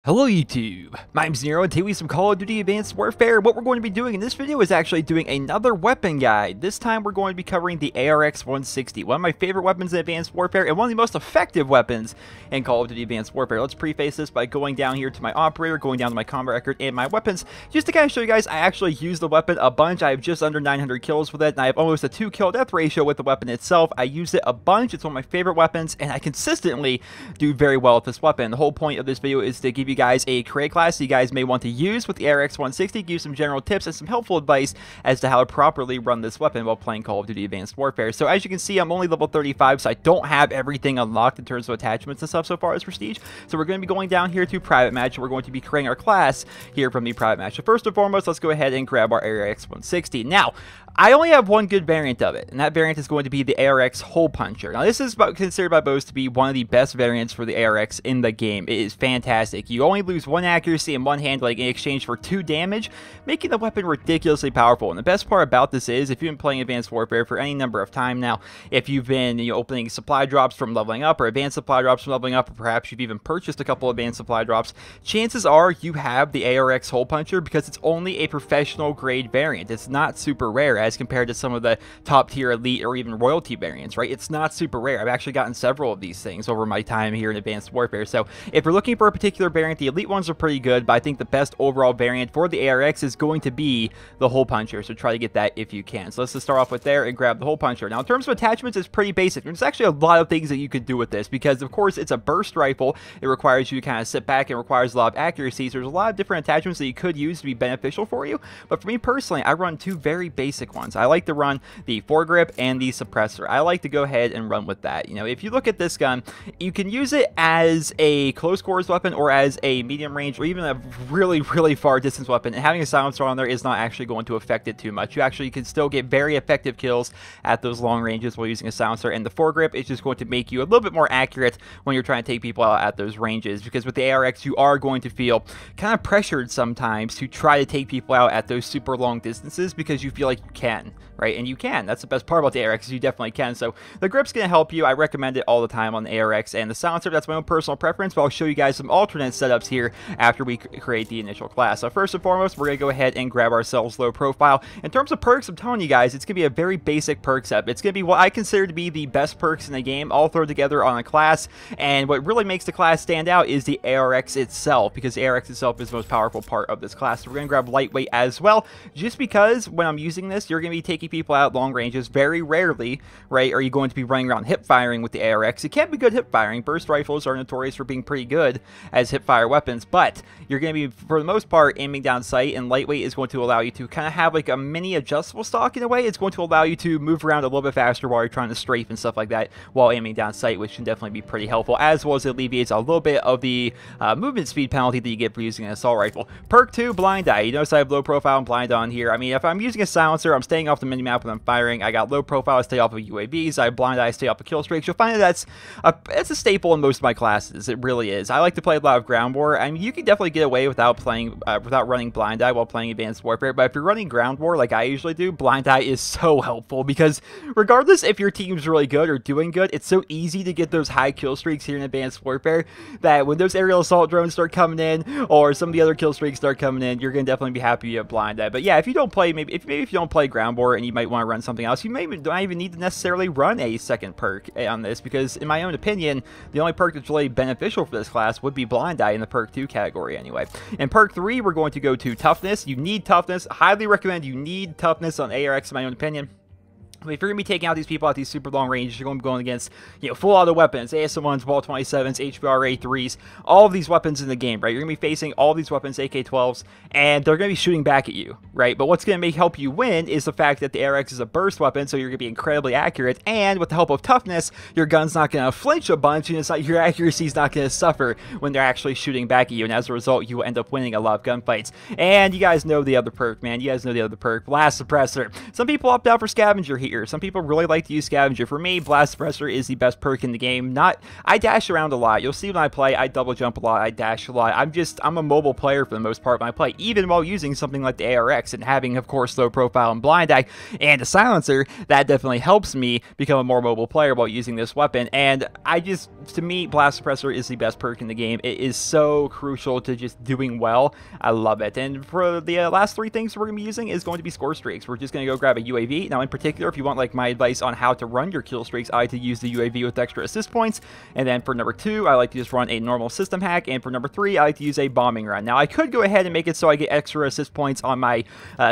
Hello YouTube, my name's Nero and today we have some Call of Duty Advanced Warfare. What we're going to be doing in this video is actually doing another weapon guide. This time we're going to be covering the ARX-160, one of my favorite weapons in Advanced Warfare and one of the most effective weapons in Call of Duty Advanced Warfare. Let's preface this by going down here to my operator, going down to my combat record and my weapons, just to kind of show you guys I actually use the weapon a bunch. I have just under 900 kills with it and I have almost a 2 kill death ratio with the weapon itself. I use it a bunch, it's one of my favorite weapons and I consistently do very well with this weapon. The whole point of this video is to give you guys a career class you guys may want to use with the ARX-160, give you some general tips and some helpful advice as to how to properly run this weapon while playing Call of Duty Advanced Warfare. So as you can see, I'm only level 35, so I don't have everything unlocked in terms of attachments and stuff so far as Prestige. So we're going to be going down here to Private Match, and we're going to be creating our class here from the Private Match. So first and foremost, let's go ahead and grab our ARX-160. Now, I only have one good variant of it, and that variant is going to be the ARX Hole Puncher. Now, this is considered by most to be one of the best variants for the ARX in the game. It is fantastic. You only lose 1 accuracy and 1 handling in exchange for 2 damage, making the weapon ridiculously powerful. And the best part about this is, if you've been playing Advanced Warfare for any number of time now, if you've been opening supply drops from leveling up, or advanced supply drops from leveling up, or perhaps you've even purchased a couple advanced supply drops, chances are you have the ARX Hole Puncher because it's only a professional grade variant. It's not super rare as compared to some of the top tier elite or even royalty variants, right? It's not super rare. I've actually gotten several of these things over my time here in Advanced Warfare. So if you're looking for a particular variant, the elite ones are pretty good, but I think the best overall variant for the ARX is going to be the Hole Puncher. So try to get that if you can. So let's just start off with there and grab the Hole Puncher. Now in terms of attachments, it's pretty basic. There's actually a lot of things that you could do with this because of course it's a burst rifle. It requires you to kind of sit back and requires a lot of accuracy. So there's a lot of different attachments that you could use to be beneficial for you. But for me personally, I run 2 very basic ones. I like to run the foregrip and the suppressor. I like to go ahead and run with that. If you look at this gun, you can use it as a close quarters weapon or as a medium range or even a really far distance weapon, and having a silencer on there is not actually going to affect it too much. You actually can still get very effective kills at those long ranges while using a silencer, and the foregrip is just going to make you a little bit more accurate when you're trying to take people out at those ranges, because with the ARX you are going to feel kind of pressured sometimes to try to take people out at those super long distances because you feel like you can, right? And you can. That's the best part about the ARX, is you definitely can. So the grip's going to help you. I recommend it all the time on the ARX, and the silencer, that's my own personal preference, but I'll show you guys some alternate setups here after we create the initial class. So first and foremost, we're going to go ahead and grab ourselves low profile. In terms of perks, I'm telling you guys, it's going to be a very basic perk set. It's going to be what I consider to be the best perks in the game, all thrown together on a class, and what really makes the class stand out is the ARX itself, because the ARX itself is the most powerful part of this class. So we're going to grab lightweight as well, just because when I'm using this, you're going to be taking people out long ranges. Very rarely, right, are you going to be running around hip firing with the ARX. It can be good hip firing. Burst rifles are notorious for being pretty good as hip fire weapons, but you're going to be, for the most part, aiming down sight, and lightweight is going to allow you to kind of have like a mini adjustable stock in a way. It's going to allow you to move around a little bit faster while you're trying to strafe and stuff like that while aiming down sight, which can definitely be pretty helpful, as well as it alleviates a little bit of the movement speed penalty that you get for using an assault rifle. Perk 2, blind eye. You notice I have low profile and blind on here. I mean, if I'm using a silencer, I'm staying off the minimap when I'm firing. I got low profile, I stay off of UAVs. I have blind eye, I stay off of kill streaks. You'll find that that's a staple in most of my classes. It really is. I like to play a lot of ground war. I mean, you can definitely get away without playing without running blind eye while playing Advanced Warfare, but if you're running ground war like I usually do, blind eye is so helpful, because regardless if your team's really good or doing good, it's so easy to get those high kill streaks here in Advanced Warfare that when those aerial assault drones start coming in, or some of the other kill streaks start coming in, you're going to definitely be happy you have blind eye. But yeah, if you don't play, maybe if you don't play ground war and you might want to run something else, you don't even need to necessarily run a second perk on this, because in my own opinion, the only perk that's really beneficial for this class would be blind eye in the perk 2 category anyway. In perk 3, we're going to go to toughness. You need toughness. Highly recommend you need toughness on ARX in my own opinion. If you're going to be taking out these people at these super long ranges, you're going to be going against, full auto weapons, AS-1s, Ball 27s, HBR-A3s, all of these weapons in the game, right? You're going to be facing all these weapons, AK-12s, and they're going to be shooting back at you, right? But what's going to help you win is the fact that the ARX is a burst weapon, so you're going to be incredibly accurate, and with the help of toughness, your gun's not going to flinch a bunch, and your accuracy is not going to suffer when they're actually shooting back at you, and as a result, you will end up winning a lot of gunfights. And you guys know the other perk, man. You guys know the other perk. Blast suppressor. Some people opt out for scavenger Scavenger. Some people really like to use Scavenger. For me, Blast Suppressor is the best perk in the game. I dash around a lot. You'll see when I play, I double jump a lot, I dash a lot. I'm a mobile player for the most part when I play, even while using something like the ARX and having, of course, low profile and blind eye and a silencer. That definitely helps me become a more mobile player while using this weapon. And to me, Blast Suppressor is the best perk in the game. It is so crucial to just doing well. I love it. And for the last three things we're going to be using is going to be score streaks. We're just going to go grab a UAV. Now, in particular, if you want like my advice on how to run your kill streaks, I like to use the UAV with extra assist points. And then for number 2, I like to just run a normal system hack. And for number 3, I like to use a bombing run. Now, I could go ahead and make it so I get extra assist points on my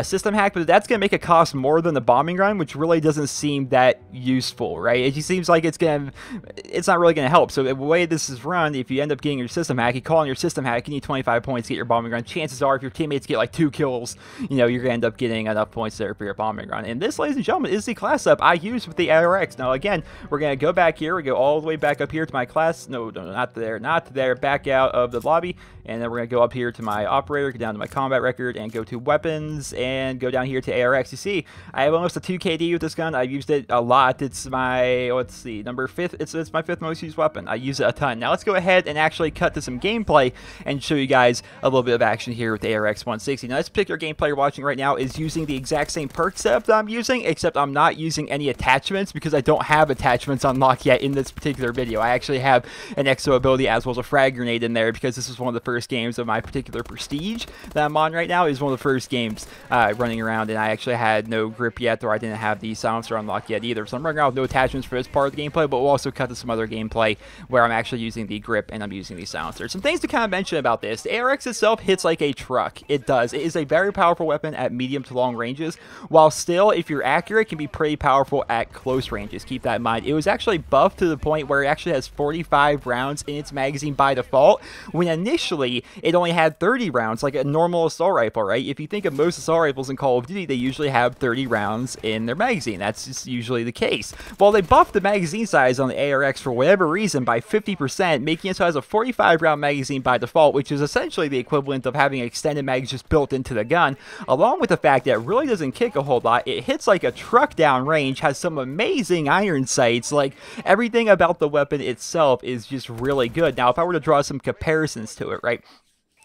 system hack, but that's going to make it cost more than the bombing run, which really doesn't seem that useful, right? It just seems like it's not really going to help. So the way this is run, if you end up getting your system hack, you call on your system hack, you need 25 points to get your bombing run. Chances are, if your teammates get like 2 kills, you know, you're going to end up getting enough points there for your bombing run. And this, ladies and gentlemen, is the class up I use with the ARX. Now, again, we're going to go back here. We go all the way back up here to my class. No, not there, not there. Back out of the lobby. And then we're going to go up here to my operator, go down to my combat record, and go to weapons, and go down here to ARX. You see, I have almost a 2 KD with this gun. I've used it a lot. It's my, let's see, number 5th. It's my 5th most used weapon. I use it a ton. Now let's go ahead and actually cut to some gameplay and show you guys a little bit of action here with the ARX-160. Now this particular gameplay you're watching right now is using the exact same perk setup that I'm using, except I'm not using any attachments because I don't have attachments unlocked yet in this particular video. I actually have an exo ability as well as a frag grenade in there because this is one of the first games of my particular prestige that I'm on right now. Is one of the first games running around, and I actually had no grip yet, or I didn't have the silencer unlocked yet either. So I'm running around with no attachments for this part of the gameplay, but we'll also cut to some other gameplay where I'm actually using the grip and I'm using the silencer. Some things to kind of mention about this. The ARX itself hits like a truck. It does. It is a very powerful weapon at medium to long ranges, while still, if you're accurate, can be pretty powerful at close ranges. Keep that in mind. It was actually buffed to the point where it actually has 45 rounds in its magazine by default, when initially it only had 30 rounds, like a normal assault rifle, right? If you think of most assault rifles in Call of Duty, they usually have 30 rounds in their magazine. That's just usually the case. Well, they buffed the magazine size on the ARX for whatever reason by 50%, making it so it has a 45 round magazine by default, which is essentially the equivalent of having extended mags just built into the gun, along with the fact that it really doesn't kick a whole lot. It hits like a truck down range, has some amazing iron sights. Like, everything about the weapon itself is just really good. Now, if I were to draw some comparisons to it, right?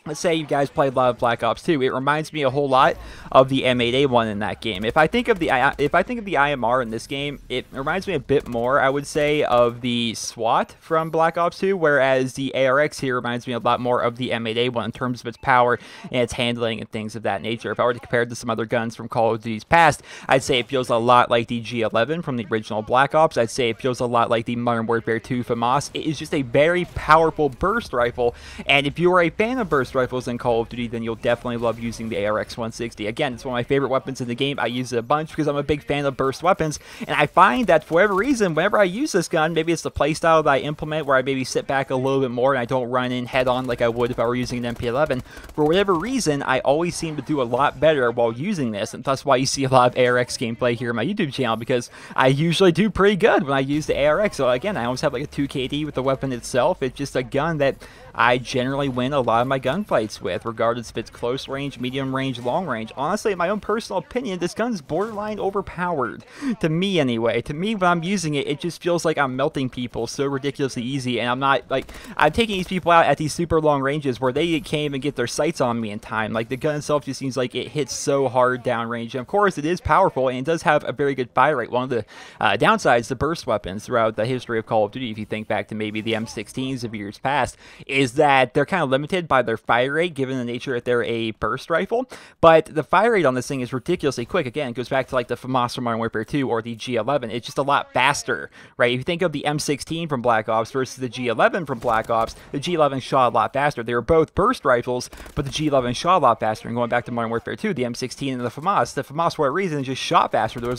Let's say you guys played a lot of Black Ops 2. It reminds me a whole lot of the M8A1 in that game. If I think of the IMR in this game, it reminds me a bit more, I would say, of the SWAT from Black Ops 2, whereas the ARX here reminds me a lot more of the M8A1 in terms of its power and its handling and things of that nature. If I were to compare it to some other guns from Call of Duty's past, I'd say it feels a lot like the G11 from the original Black Ops. I'd say it feels a lot like the Modern Warfare 2 FAMAS. It is just a very powerful burst rifle, and if you are a fan of burst rifles in Call of Duty, then you'll definitely love using the ARX-160. Again, it's one of my favorite weapons in the game. I use it a bunch because I'm a big fan of burst weapons, and I find that for whatever reason, whenever I use this gun, maybe it's the playstyle that I implement where I maybe sit back a little bit more and I don't run in head on like I would if I were using an MP11. For whatever reason, I always seem to do a lot better while using this, and that's why you see a lot of ARX gameplay here on my YouTube channel, because I usually do pretty good when I use the ARX. So again, I almost have like a 2 KD with the weapon itself. It's just a gun that I generally win a lot of my gunfights with, regardless if it's close range, medium range, long range. Honestly, in my own personal opinion, this gun's borderline overpowered. To me, anyway. To me, when I'm using it, it just feels like I'm melting people so ridiculously easy, and I'm not, like, I'm taking these people out at these super long ranges where they can't even get their sights on me in time. Like, the gun itself just seems like it hits so hard downrange. And of course, it is powerful, and it does have a very good fire rate. One of the downsides to burst weapons throughout the history of Call of Duty, if you think back to maybe the M16s of years past, is that they're kind of limited by their fire rate, given the nature that they're a burst rifle. But the fire rate on this thing is ridiculously quick. Again, it goes back to like the FAMAS from Modern Warfare 2 or the G11. It's just a lot faster, right? If you think of the M16 from Black Ops versus the G11 from Black Ops, the G11 shot a lot faster. They were both burst rifles, but the G11 shot a lot faster. And going back to Modern Warfare 2, the M16 and the FAMAS for a reason just shot faster. There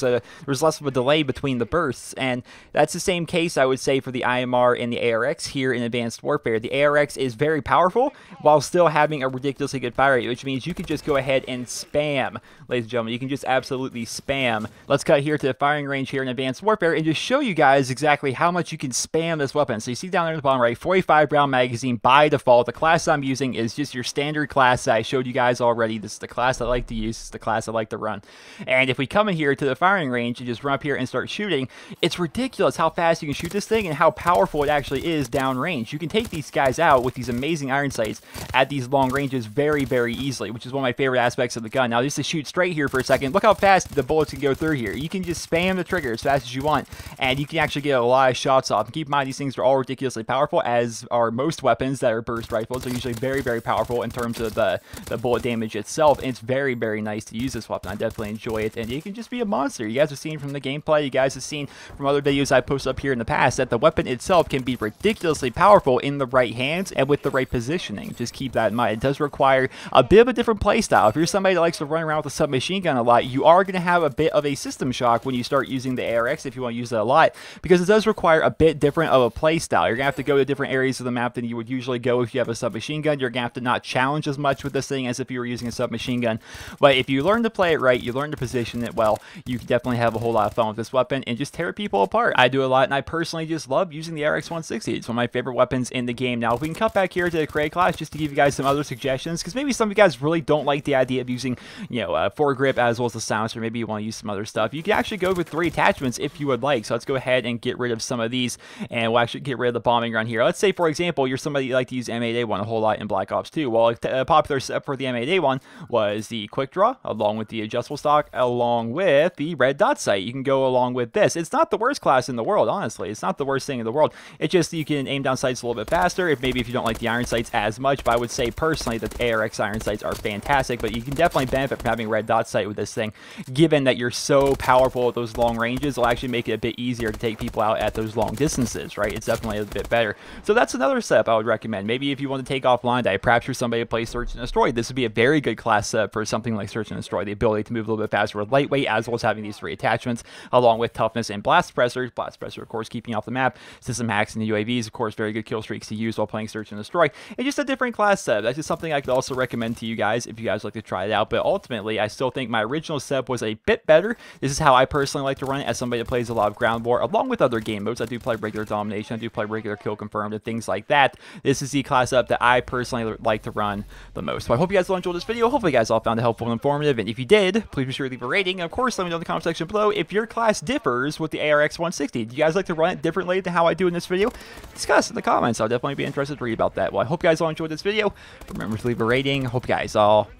was less of a delay between the bursts, and that's the same case, I would say, for the IMR and the ARX here in Advanced Warfare. The ARX is very powerful, while still still having a ridiculously good fire rate, which means you can just go ahead and spam, ladies and gentlemen. You can just absolutely spam. Let's cut here to the firing range here in Advanced Warfare and just show you guys exactly how much you can spam this weapon. So you see down there at the bottom right, 45 round magazine by default. The class I'm using is just your standard class that I showed you guys already. This is the class I like to use. This is the class I like to run. And if we come in here to the firing range and just run up here and start shooting, it's ridiculous how fast you can shoot this thing and how powerful it actually is downrange. You can take these guys out with these amazing iron sights at these long ranges very, very easily, which is one of my favorite aspects of the gun. Now, just to shoot straight here for a second, look how fast the bullets can go through here. You can just spam the trigger as fast as you want, and you can actually get a lot of shots off. And keep in mind, these things are all ridiculously powerful, as are most weapons that are burst rifles. They're usually very, very powerful in terms of the bullet damage itself, and it's very, very nice to use this weapon. I definitely enjoy it, and it can just be a monster. You guys have seen from the gameplay, you guys have seen from other videos I posted up here in the past, that the weapon itself can be ridiculously powerful in the right hands and with the right positioning. Just keep that in mind. It does require a bit of a different playstyle. If you're somebody that likes to run around with a submachine gun a lot, you are going to have a bit of a system shock when you start using the ARX if you want to use it a lot, because it does require a bit different of a playstyle. You're going to have to go to different areas of the map than you would usually go if you have a submachine gun. You're going to have to not challenge as much with this thing as if you were using a submachine gun. But if you learn to play it right, you learn to position it well, you can definitely have a whole lot of fun with this weapon and just tear people apart. I do a lot, and I personally just love using the ARX-160. It's one of my favorite weapons in the game. Now, if we can cut back here to the Craig class just to give you guys some other suggestions, because maybe some of you guys really don't like the idea of using, you know, foregrip as well as the silencer. Maybe you want to use some other stuff. You can actually go with 3 attachments if you would like. So let's go ahead and get rid of some of these, and we'll actually get rid of the bombing run here. Let's say, for example, you're somebody that like to use M8A1 a whole lot in Black Ops 2. Well, a popular set for the M8A1 was the quick draw, along with the adjustable stock, along with the red dot sight. You can go along with this. It's not the worst class in the world, honestly. It's not the worst thing in the world. It's just you can aim down sights a little bit faster, if you don't like the iron sights as much. But I would say personally that the ARX iron sights are fantastic, but you can definitely benefit from having a red dot sight with this thing, given that you're so powerful at those long ranges. It'll actually make it a bit easier to take people out at those long distances, right? It's definitely a bit better. So that's another setup I would recommend. Maybe if you want to take off line dive, perhaps you're somebody who plays Search and Destroy, this would be a very good class setup for something like Search and Destroy. The ability to move a little bit faster with lightweight, as well as having these 3 attachments, along with toughness and blast suppressors. Blast suppressor, of course, keeping you off the map. System hacks and the UAVs, of course, very good kill streaks to use while playing Search and Destroy. And just a different class setup. That's just something I could also recommend to you guys if you guys like to try it out. But ultimately, I still think my original setup was a bit better. This is how I personally like to run it as somebody that plays a lot of ground war, along with other game modes. I do play regular domination, I do play regular kill confirmed, and things like that. This is the class setup that I personally like to run the most. So I hope you guys all enjoyed this video. Hopefully you guys all found it helpful and informative. And if you did, please be sure to leave a rating. And of course, let me know in the comment section below if your class differs with the ARX-160. Do you guys like to run it differently than how I do in this video? Discuss in the comments. I'll definitely be interested to read about that. Well, I hope you guys all enjoyed this video. Remember to leave a rating. Hope you guys all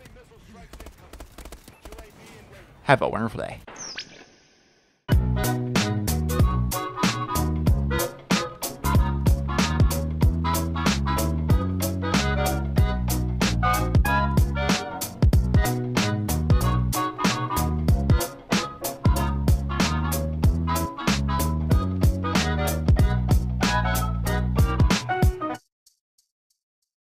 have a wonderful day.